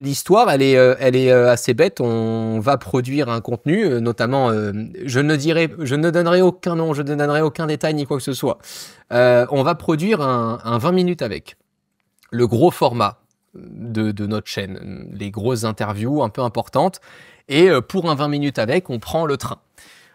L'histoire, elle est assez bête. On va produire un contenu, notamment, je ne donnerai aucun nom, je ne donnerai aucun détail ni quoi que ce soit. On va produire un 20 minutes avec le gros format de notre chaîne, les grosses interviews un peu importantes. Et pour un 20 minutes avec, on prend le train.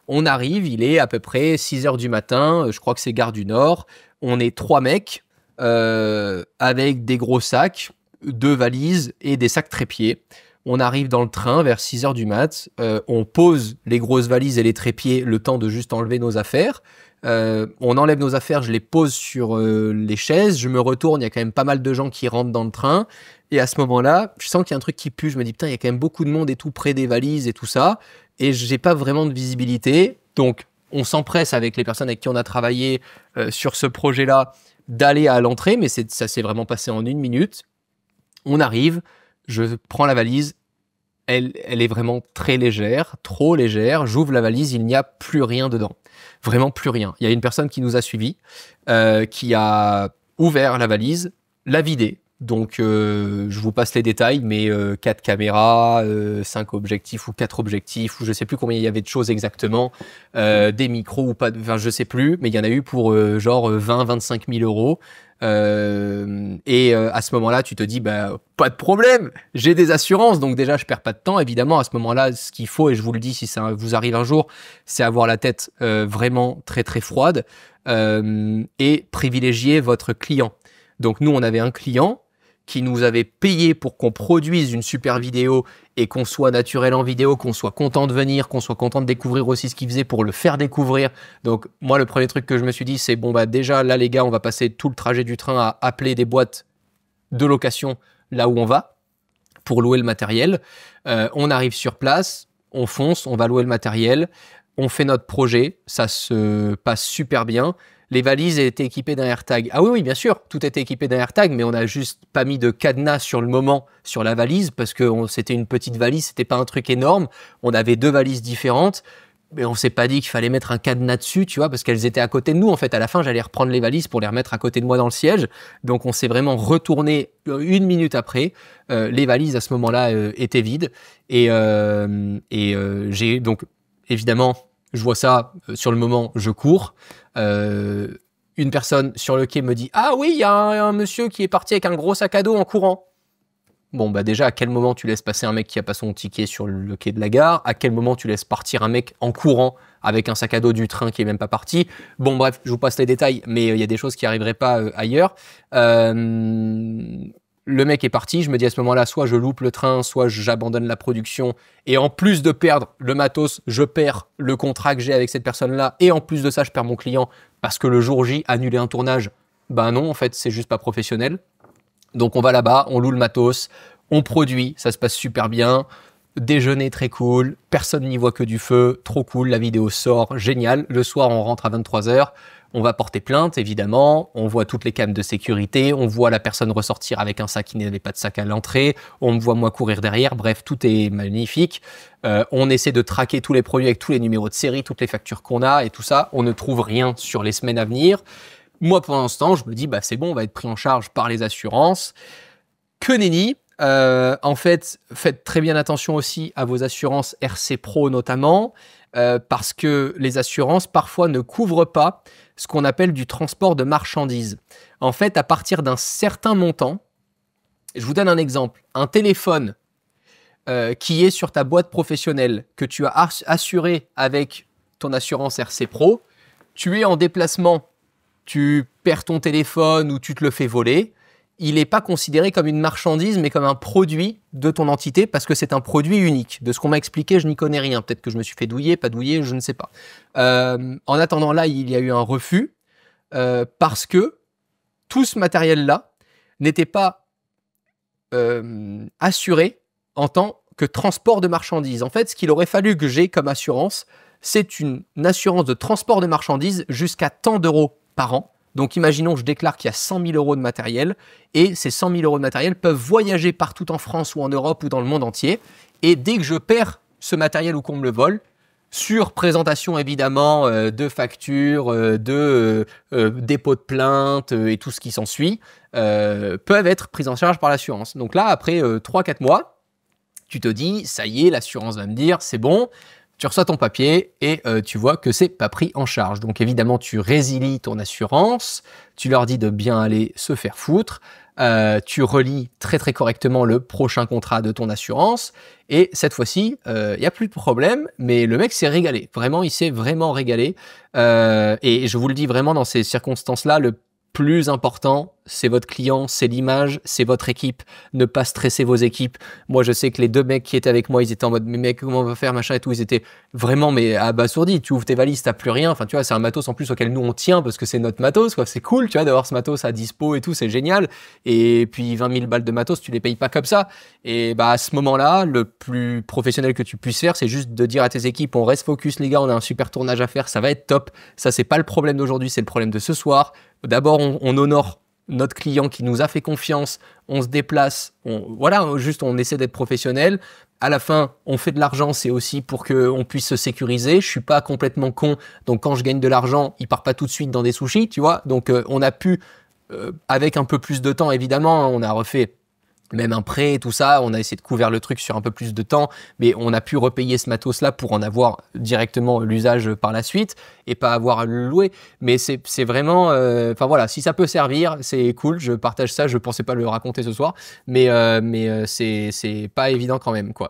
On arrive, il est à peu près 6 heures du matin, je crois que c'est Gare du Nord. On est 3 mecs avec des gros sacs, 2 valises et des sacs trépieds. On arrive dans le train vers 6 heures du mat. On pose les grosses valises et les trépieds, le temps de juste enlever nos affaires. On enlève nos affaires, je les pose sur les chaises. Je me retourne, il y a quand même pas mal de gens qui rentrent dans le train. Et à ce moment-là, je sens qu'il y a un truc qui pue. Je me dis, putain, il y a quand même beaucoup de monde et tout près des valises et tout ça. Et j'ai pas vraiment de visibilité. Donc, on s'empresse avec les personnes avec qui on a travaillé sur ce projet-là d'aller à l'entrée. Mais ça s'est vraiment passé en 1 minute. On arrive, je prends la valise, elle est vraiment très légère, trop légère. J'ouvre la valise, il n'y a plus rien dedans. Vraiment plus rien. Il y a une personne qui nous a suivis, qui a ouvert la valise, l'a vidée. Donc, je vous passe les détails, mais 4 caméras, 5 objectifs ou 4 objectifs, ou je sais plus combien il y avait de choses exactement, des micros ou pas, enfin je sais plus, mais il y en a eu pour genre 20-25 000 euros. À ce moment-là, tu te dis, bah, pas de problème, j'ai des assurances, donc déjà, je perds pas de temps. Évidemment, à ce moment-là, ce qu'il faut, et je vous le dis, si ça vous arrive un jour, c'est avoir la tête vraiment très très froide et privilégier votre client. Donc nous, on avait un client qui nous avait payé pour qu'on produise une super vidéo et qu'on soit naturel en vidéo, qu'on soit content de venir, qu'on soit content de découvrir aussi ce qu'il faisait pour le faire découvrir. Donc moi, le premier truc que je me suis dit, c'est bon, bah déjà là les gars, on va passer tout le trajet du train à appeler des boîtes de location là où on va pour louer le matériel. On arrive sur place, on fonce, on va louer le matériel, on fait notre projet, ça se passe super bien. Les valises étaient équipées d'un AirTag. Ah oui, oui, bien sûr, tout était équipé d'un AirTag, mais on n'a juste pas mis de cadenas sur le moment sur la valise parce que c'était une petite valise, c'était pas un truc énorme. On avait 2 valises différentes, mais on s'est pas dit qu'il fallait mettre un cadenas dessus, tu vois, parce qu'elles étaient à côté de nous. En fait, à la fin, j'allais reprendre les valises pour les remettre à côté de moi dans le siège. Donc, on s'est vraiment retourné 1 minute après. Les valises à ce moment-là étaient vides j'ai donc évidemment. Je vois ça, sur le moment, je cours. Une personne sur le quai me dit « Ah oui, il y a un monsieur qui est parti avec un gros sac à dos en courant. » Bon, bah déjà, à quel moment tu laisses passer un mec qui a pas son ticket sur le quai de la gare? À quel moment tu laisses partir un mec en courant avec un sac à dos du train qui est même pas parti? Bon, bref, je vous passe les détails, mais il y a des choses qui arriveraient pas ailleurs. Le mec est parti, je me dis à ce moment-là, soit je loupe le train, soit j'abandonne la production. Et en plus de perdre le matos, je perds le contrat que j'ai avec cette personne-là. Et en plus de ça, je perds mon client parce que le jour J, annuler un tournage, ben non, en fait, c'est juste pas professionnel. Donc on va là-bas, on loue le matos, on produit, ça se passe super bien. Déjeuner très cool, personne n'y voit que du feu, trop cool, la vidéo sort, génial. Le soir, on rentre à 23h. On va porter plainte, évidemment. On voit toutes les cams de sécurité. On voit la personne ressortir avec un sac qui n'avait pas de sac à l'entrée. On me voit moi courir derrière. Bref, tout est magnifique. On essaie de traquer tous les produits avec tous les numéros de série, toutes les factures qu'on a et tout ça. On ne trouve rien sur les semaines à venir. Moi, pendant ce temps, je me dis, bah, c'est bon, on va être pris en charge par les assurances. Que nenni. En fait, faites très bien attention aussi à vos assurances RC Pro notamment, parce que les assurances parfois ne couvrent pas ce qu'on appelle du transport de marchandises. En fait, à partir d'un certain montant, je vous donne un exemple, un téléphone qui est sur ta boîte professionnelle, que tu as assuré avec ton assurance RC Pro, tu es en déplacement, tu perds ton téléphone ou tu te le fais voler, il n'est pas considéré comme une marchandise, mais comme un produit de ton entité, parce que c'est un produit unique. De ce qu'on m'a expliqué, je n'y connais rien. Peut-être que je me suis fait douiller, pas douiller, je ne sais pas. En attendant, là, il y a eu un refus, parce que tout ce matériel-là n'était pas assuré en tant que transport de marchandises. En fait, ce qu'il aurait fallu que j'ai comme assurance, c'est une assurance de transport de marchandises jusqu'à tant d'euros par an. Donc imaginons que je déclare qu'il y a 100 000 euros de matériel et ces 100 000 euros de matériel peuvent voyager partout en France ou en Europe ou dans le monde entier. Et dès que je perds ce matériel ou qu'on me le vole, sur présentation évidemment de factures, de dépôt de plainte et tout ce qui s'ensuit, peuvent être prises en charge par l'assurance. Donc là, après 3-4 mois, tu te dis, ça y est, l'assurance va me dire, c'est bon, tu reçois ton papier et tu vois que c'est pas pris en charge. Donc évidemment, tu résilies ton assurance, tu leur dis de bien aller se faire foutre, tu relis très très correctement le prochain contrat de ton assurance et cette fois-ci, il n'y a plus de problème, mais le mec s'est régalé. Vraiment, il s'est vraiment régalé. Et je vous le dis vraiment, dans ces circonstances-là, le plus important, c'est votre client, c'est l'image, c'est votre équipe. Ne pas stresser vos équipes. Moi, je sais que les 2 mecs qui étaient avec moi, ils étaient en mode, mais mec, comment on va faire, machin et tout. Ils étaient vraiment, mais abasourdis. Tu ouvres tes valises, t'as plus rien. Enfin, tu vois, c'est un matos en plus auquel nous on tient parce que c'est notre matos, quoi. C'est cool, tu vois, d'avoir ce matos à dispo et tout, c'est génial. Et puis, 20 000 balles de matos, tu les payes pas comme ça. Et bah, à ce moment-là, le plus professionnel que tu puisses faire, c'est juste de dire à tes équipes, on reste focus, les gars, on a un super tournage à faire, ça va être top. Ça, c'est pas le problème d'aujourd'hui, c'est le problème de ce soir. D'abord, on honore notre client qui nous a fait confiance, on se déplace, voilà, juste on essaie d'être professionnel. À la fin, on fait de l'argent, c'est aussi pour qu'on puisse se sécuriser. Je suis pas complètement con, donc quand je gagne de l'argent, il part pas tout de suite dans des sushis, tu vois. Donc on a pu, avec un peu plus de temps évidemment, on a refait même un prêt, tout ça, on a essayé de couvrir le truc sur un peu plus de temps, mais on a pu repayer ce matos-là pour en avoir directement l'usage par la suite et pas avoir à le louer. Mais c'est vraiment, enfin voilà, si ça peut servir, c'est cool, je partage ça, je pensais pas le raconter ce soir, mais c'est pas évident quand même, quoi.